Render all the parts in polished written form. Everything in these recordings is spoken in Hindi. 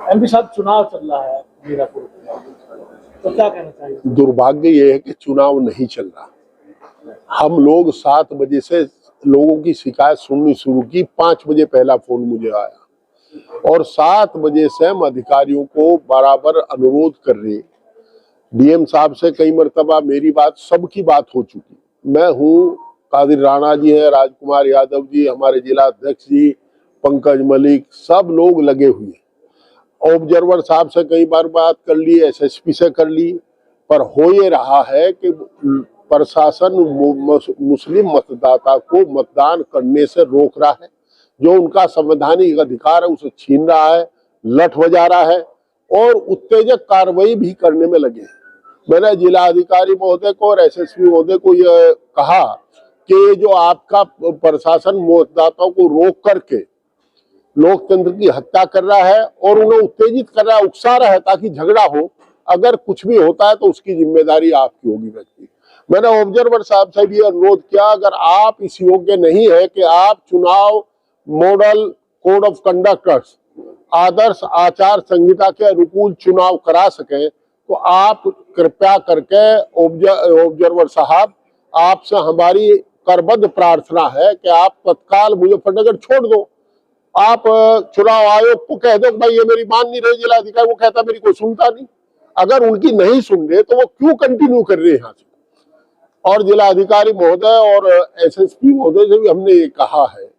एमपी साहब, चुनाव चल रहा है मीरापुर में, तो क्या कहना चाहिए? दुर्भाग्य ये है कि चुनाव नहीं चल रहा। हम लोग 7 बजे से लोगों की शिकायत सुननी शुरू की, 5 बजे पहला फोन मुझे आया और 7 बजे से हम अधिकारियों को बराबर अनुरोध कर रहे। डीएम साहब से कई मर्तबा मेरी बात, सबकी बात हो चुकी। मैं हूँ, कादिर राणा जी हैं, राजकुमार यादव जी, हमारे जिला अध्यक्ष जी, पंकज मलिक, सब लोग लगे हुए हैं। ऑब्जर्वर साहब से कई बार बात कर ली, एसएसपी से कर ली, पर हो ये रहा है कि प्रशासन मुस्लिम मतदाता को मतदान करने से रोक रहा है। जो उनका संवैधानिक अधिकार है उसे छीन रहा है, लठ बजा रहा है और उत्तेजक कार्रवाई भी करने में लगे हैं। मैंने जिला अधिकारी महोदय को और एसएसपी महोदय को यह कहा कि जो आपका प्रशासन मतदाताओं को रोक करके लोकतंत्र की हत्या कर रहा है और उन्हें उत्तेजित कर रहा है, उकसा रहा है ताकि झगड़ा हो, अगर कुछ भी होता है तो उसकी जिम्मेदारी आपकी होगी व्यक्ति। मैंने ऑब्जर्वर साहब से भी अनुरोध किया, अगर आप इस योग्य नहीं है कि आप चुनाव मॉडल कोड ऑफ कंडक्ट आदर्श आचार संहिता के अनुकूल चुनाव करा सकें, तो आप कृपया करके ऑब्जर्वर साहब, आपसे हमारी करबद्ध प्रार्थना है कि आप तत्काल मुजफ्फरनगर छोड़ दो। आप चुनाव आयोग को कह दो भाई ये मेरी मान नहीं रहे, जिला अधिकारी वो कहता मेरी कोई सुनता नहीं। अगर उनकी नहीं सुन रहे तो वो क्यों कंटिन्यू कर रहे हैं यहाँ से? और जिला अधिकारी महोदय और एसएसपी महोदय से भी हमने ये कहा है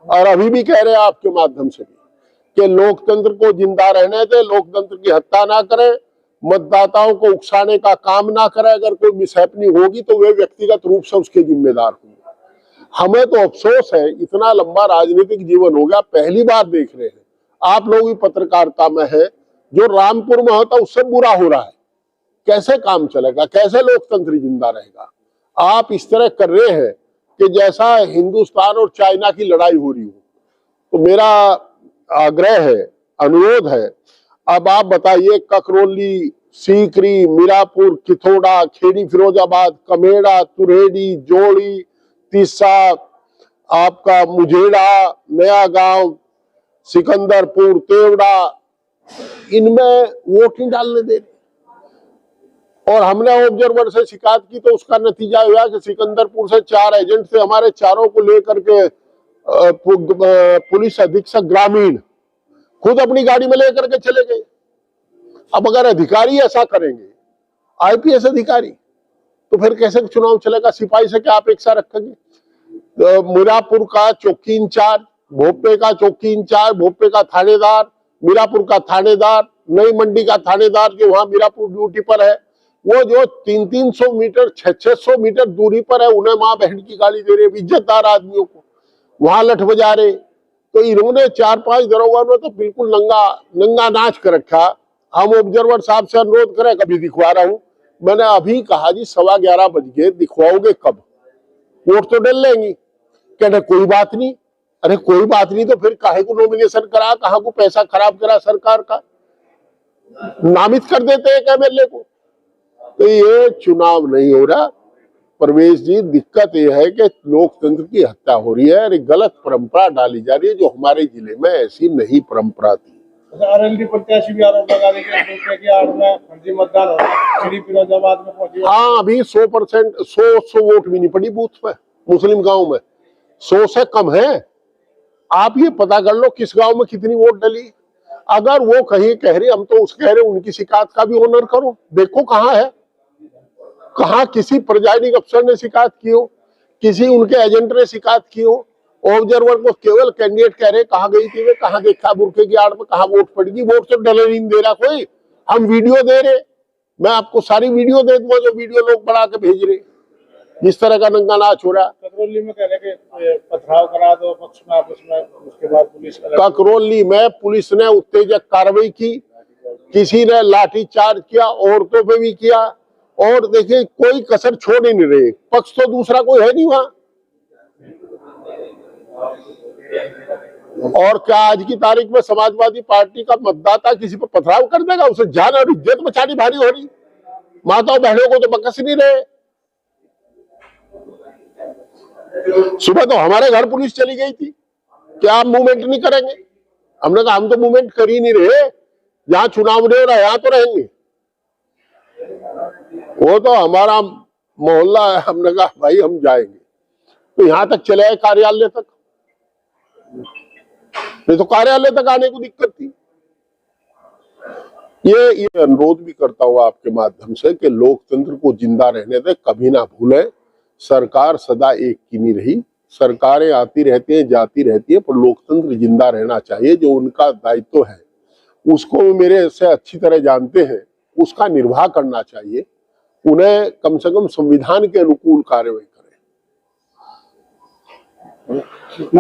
और अभी भी कह रहे हैं आपके माध्यम से भी कि लोकतंत्र को जिंदा रहने दे, लोकतंत्र की हत्या ना करें, मतदाताओं को उकसाने का काम ना करें। अगर कोई मिसहैपनिंग होगी तो वे व्यक्तिगत रूप से उसके जिम्मेदार होंगे। हमें तो अफसोस है, इतना लंबा राजनीतिक जीवन हो गया, पहली बार देख रहे हैं। आप लोग भी पत्रकारिता में है, जो रामपुर में होता उससे बुरा हो रहा है। कैसे काम चलेगा, कैसे लोकतंत्र जिंदा रहेगा? आप इस तरह कर रहे हैं कि जैसा हिंदुस्तान और चाइना की लड़ाई हो रही हो। तो मेरा आग्रह है, अनुरोध है, अब आप बताइए, ककरौली, सीकरी, मीरापुर, किथोड़ा, खेड़ी फिरोजाबाद, कमेड़ा, तुरेडी, जोड़ी, तीसा, आपका मुझेड़ा, नया गांव, सिकंदरपुर, तेवड़ा, इनमें वोट नहीं डालने दे। और हमने ऑब्जर्वर से शिकायत की तो उसका नतीजा हुआ कि सिकंदरपुर से 4 एजेंट थे, हमारे चारों को लेकर के पुलिस अधीक्षक ग्रामीण खुद अपनी गाड़ी में लेकर के चले गए। अब अगर अधिकारी ऐसा करेंगे, आईपीएस अधिकारी, तो फिर कैसे चुनाव चलेगा? सिपाही से क्या अपेक्षा रखेंगे? मीरापुर का चौकी इंचार्ज, भोपे का चौकी इंचार्ज, भोपे का थानेदार, मीरापुर का थानेदार, नई मंडी का थानेदार जो वहां मीरापुर ड्यूटी पर है, वो जो 300-300 मीटर 600-600 मीटर दूरी पर है, उन्हें माँ बहन की गाली दे रहे, इज्जतदार आदमियों को वहां लठ बजा रहे। तो इन्होंने 4-5 दरोगा ने तो बिल्कुल नंगा नाच कर रखा। हम ऑब्जर्वर साहब से अनुरोध करें, कभी दिखवा रहा हूं। मैंने अभी कहा जी 11:15 बज गए, दिखवाओगे कब? वोट तो डल लेंगी। कहने कोई बात नहीं। अरे कोई बात नहीं तो फिर काहे को नॉमिनेशन करा, कहाँ को पैसा खराब करा सरकार का, नामित कर देते हैं एमएलए को। तो ये चुनाव नहीं हो रहा परवेश जी। दिक्कत यह है कि लोकतंत्र की हत्या हो रही है और गलत परंपरा डाली जा रही है, जो हमारे जिले में ऐसी नहीं परंपरा थी। आरएलडी प्रत्याशी भी आरोप लगा रहे हैं कि आड़ में फर्जी मतदान हो रहा है, खेड़ी फिरोजाबाद में पहुंची। हाँ, अभी 100% 100 वोट भी नहीं पड़ी बूथ में, मुस्लिम गांव में 100 से कम है। आप ये पता कर लो किस गांव में कितनी वोट डली। अगर वो कहीं कह रहे, हम तो उस कह रहे उनकी शिकायत का भी ऑनर करो, देखो कहाँ है, कहाँ किसी प्रिजाइडिंग अफसर ने शिकायत की हो, किसी उनके एजेंट ने शिकायत की हो। ऑब्जर्वर को केवल कैंडिडेट कह रहे कहाँ गई थी वे, कहाँ देखा बुरखे की आड़ में, कहाँ वोट पड़ेगी। वोट तो डले नहीं दे रहा कोई, हम वीडियो दे रहे, मैं आपको सारी वीडियो दे दूंगा जो वीडियो लोग बना के भेज रहे, जिस तरह का नंगा नाच हो रहा है। ककरौली में कह रहे कि पथराव करा दो पक्ष में आपस में, उसके बाद पुलिस, ककरौली में पुलिस ने उत्तेजक कार्रवाई की, किसी ने लाठी चार्ज किया, औरतों पे भी किया। और देखिए कोई कसर छोड़ ही नहीं रहे, पक्ष तो दूसरा कोई है नहीं वहां। और क्या आज की तारीख में समाजवादी पार्टी का मतदाता किसी पर पथराव कर देगा? उसे जान और इज्जत बचानी भारी हो रही। माताओं बहनों को तो बकस नहीं रहे। सुबह तो हमारे घर पुलिस चली गई थी कि आप मूवमेंट नहीं करेंगे। हमने कहा हम तो मूवमेंट कर ही नहीं रहे, जहां चुनाव नहीं हो रहा यहाँ तो रहेंगे। वो तो हमारा मोहल्ला है, हमने कहा भाई हम जाएंगे, तो यहां तक चले आए कार्यालय तक, नहीं तो कार्यालय तक आने को दिक्कत थी। ये अनुरोध भी करता हूं आपके माध्यम से कि लोकतंत्र को जिंदा रहने दें, कभी ना भूलें सरकार सदा एक की नहीं रही, सरकारें आती रहती हैं जाती रहती है, पर लोकतंत्र जिंदा रहना चाहिए। जो उनका दायित्व है उसको मेरे से अच्छी तरह जानते हैं, उसका निर्वाह करना चाहिए। उन्हें कम से कम संविधान के अनुकूल कार्रवाई करें।